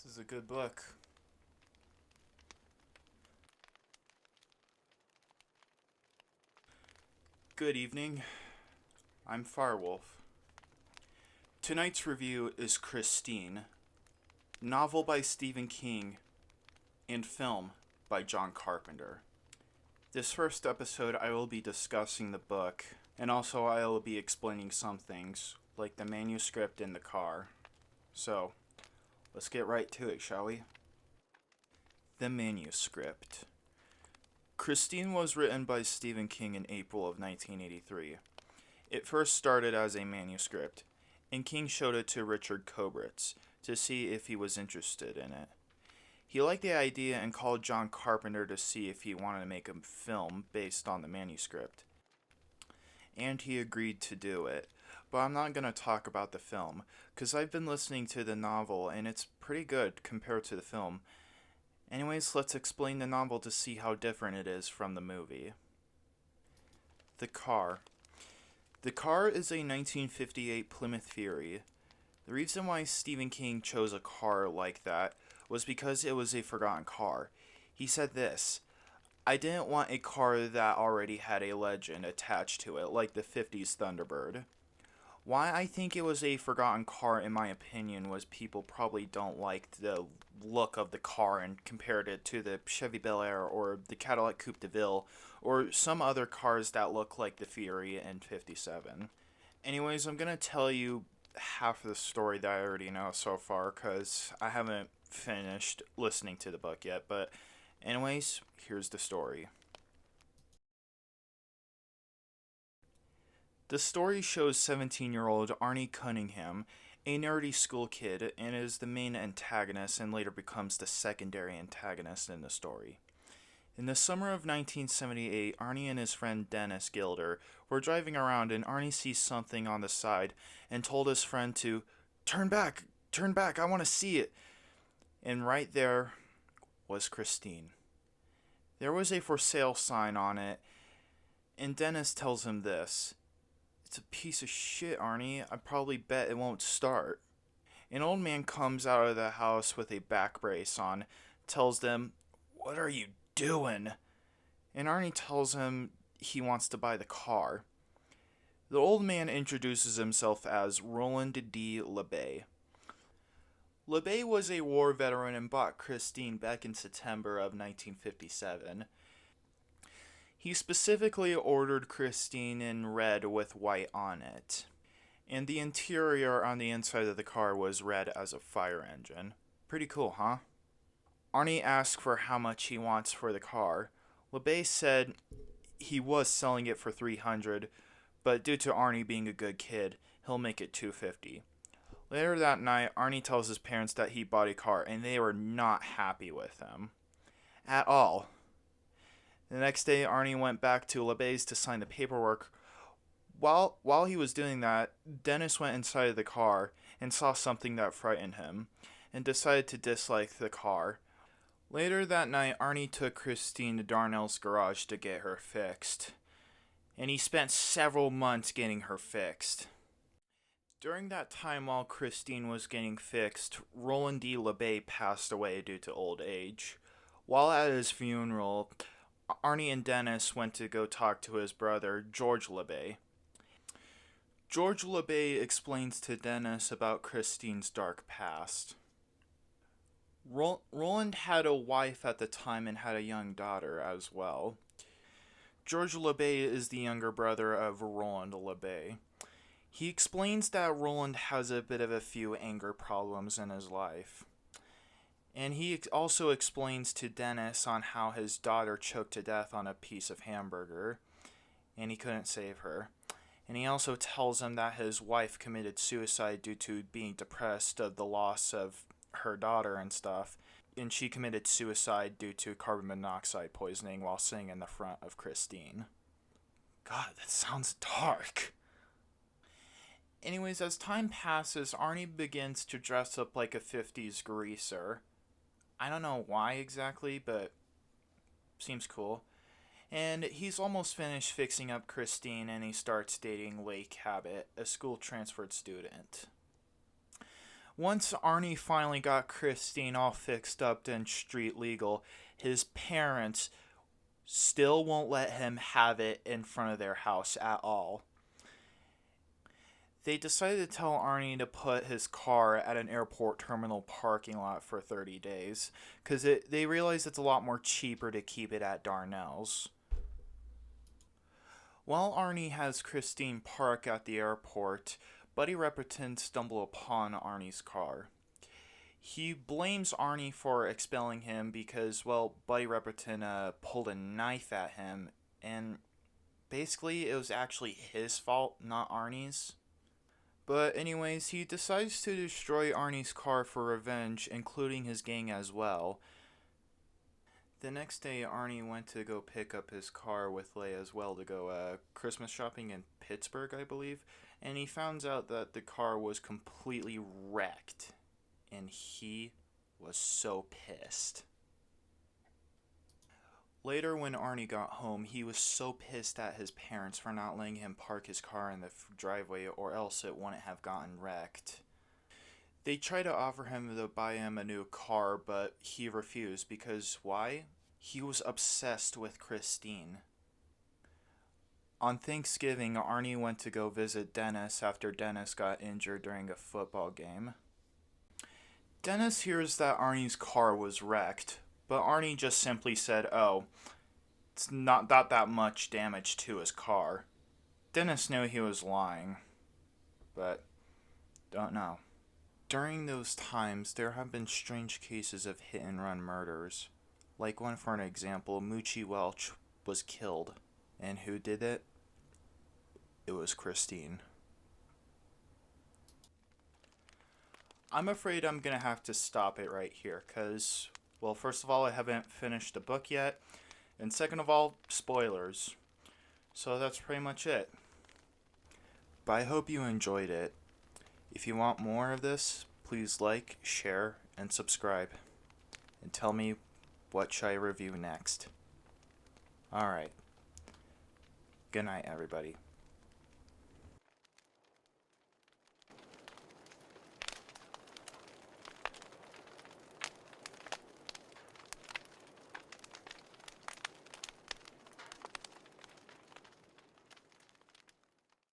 is a good book. Good evening. I'm FIREWOLF. Tonight's review is Christine, novel by Stephen King, and film by John Carpenter. This first episode I will be discussing the book, and also I will be explaining some things, like the manuscript in the car. So, let's get right to it, shall we? The manuscript. Christine was written by Stephen King in April of 1983. It first started as a manuscript, and King showed it to Richard Kobritz to see if he was interested in it. He liked the idea and called John Carpenter to see if he wanted to make a film based on the manuscript. And he agreed to do it. But I'm not going to talk about the film, because I've been listening to the novel and it's pretty good compared to the film. Anyways, let's explain the novel to see how different it is from the movie. The car. The car is a 1958 Plymouth Fury. The reason why Stephen King chose a car like that was because it was a forgotten car. He said this: "I didn't want a car that already had a legend attached to it, like the 50s Thunderbird." Why I think it was a forgotten car, in my opinion, was people probably don't like the look of the car and compared it to the Chevy Bel Air or the Cadillac Coupe de Ville or some other cars that look like the Fury in 57. Anyways, I'm going to tell you half of the story that I already know so far because I haven't finished listening to the book yet. But anyways, here's the story. The story shows 17-year-old Arnie Cunningham, a nerdy school kid, and is the main antagonist and later becomes the secondary antagonist in the story. In the summer of 1978, Arnie and his friend Dennis Gilder were driving around and Arnie sees something on the side and told his friend to turn back, I want to see it. And right there was Christine. There was a for sale sign on it, and Dennis tells him this: "It's a piece of shit, Arnie. I probably bet it won't start." An old man comes out of the house with a back brace on, tells them, "What are you doing?" And Arnie tells him he wants to buy the car. The old man introduces himself as Roland D. LeBay. LeBay was a war veteran and bought Christine back in September of 1957. He specifically ordered Christine in red with white on it, and the interior on the inside of the car was red as a fire engine. Pretty cool, huh? Arnie asked for how much he wants for the car. LeBay said he was selling it for $300, but due to Arnie being a good kid, he'll make it $250. Later that night, Arnie tells his parents that he bought a car, and they were not happy with him. At all. The next day, Arnie went back to LeBay's to sign the paperwork. While he was doing that, Dennis went inside of the car and saw something that frightened him, and decided to dislike the car. Later that night, Arnie took Christine to Darnell's garage to get her fixed, and he spent several months getting her fixed. During that time while Christine was getting fixed, Roland D. LeBay passed away due to old age. While at his funeral, Arnie and Dennis went to go talk to his brother, George LeBay. George LeBay explains to Dennis about Christine's dark past. Roland had a wife at the time and had a young daughter as well. George LeBay is the younger brother of Roland LeBay. He explains that Roland has a bit of a few anger problems in his life. And he also explains to Dennis on how his daughter choked to death on a piece of hamburger, and he couldn't save her. And he also tells him that his wife committed suicide due to being depressed of the loss of her daughter and stuff, and she committed suicide due to carbon monoxide poisoning while sitting in the front of Christine. God, that sounds dark. Anyways, as time passes, Arnie begins to dress up like a 50s greaser. I don't know why exactly, but seems cool. And he's almost finished fixing up Christine, and he starts dating Leigh Cabot, a school transferred student. Once Arnie finally got Christine all fixed up and street legal, his parents still won't let him have it in front of their house at all. They decided to tell Arnie to put his car at an airport terminal parking lot for 30 days because they realized it's a lot more cheaper to keep it at Darnell's. While Arnie has Christine park at the airport, Buddy Repperton stumble upon Arnie's car. He blames Arnie for expelling him because, well, Buddy Repperton pulled a knife at him, and basically it was actually his fault, not Arnie's. But anyways, he decides to destroy Arnie's car for revenge, including his gang as well. The next day, Arnie went to go pick up his car with Leia as well to go Christmas shopping in Pittsburgh, I believe, and he found out that the car was completely wrecked, and he was so pissed. Later, when Arnie got home, he was so pissed at his parents for not letting him park his car in the driveway or else it wouldn't have gotten wrecked. They tried to offer him to buy him a new car, but he refused because why? He was obsessed with Christine. On Thanksgiving, Arnie went to go visit Dennis after Dennis got injured during a football game. Dennis hears that Arnie's car was wrecked, but Arnie just simply said, "Oh, it's not that much damage to his car." Dennis knew he was lying, but don't know. During those times, there have been strange cases of hit-and-run murders. Like one for an example, Moochie Welch was killed. And who did it? It was Christine. I'm afraid I'm going to have to stop it right here because, well, first of all, I haven't finished the book yet. And second of all, spoilers. So that's pretty much it. But I hope you enjoyed it. If you want more of this, please like, share, and subscribe. And tell me what should I review next. Alright. Good night, everybody.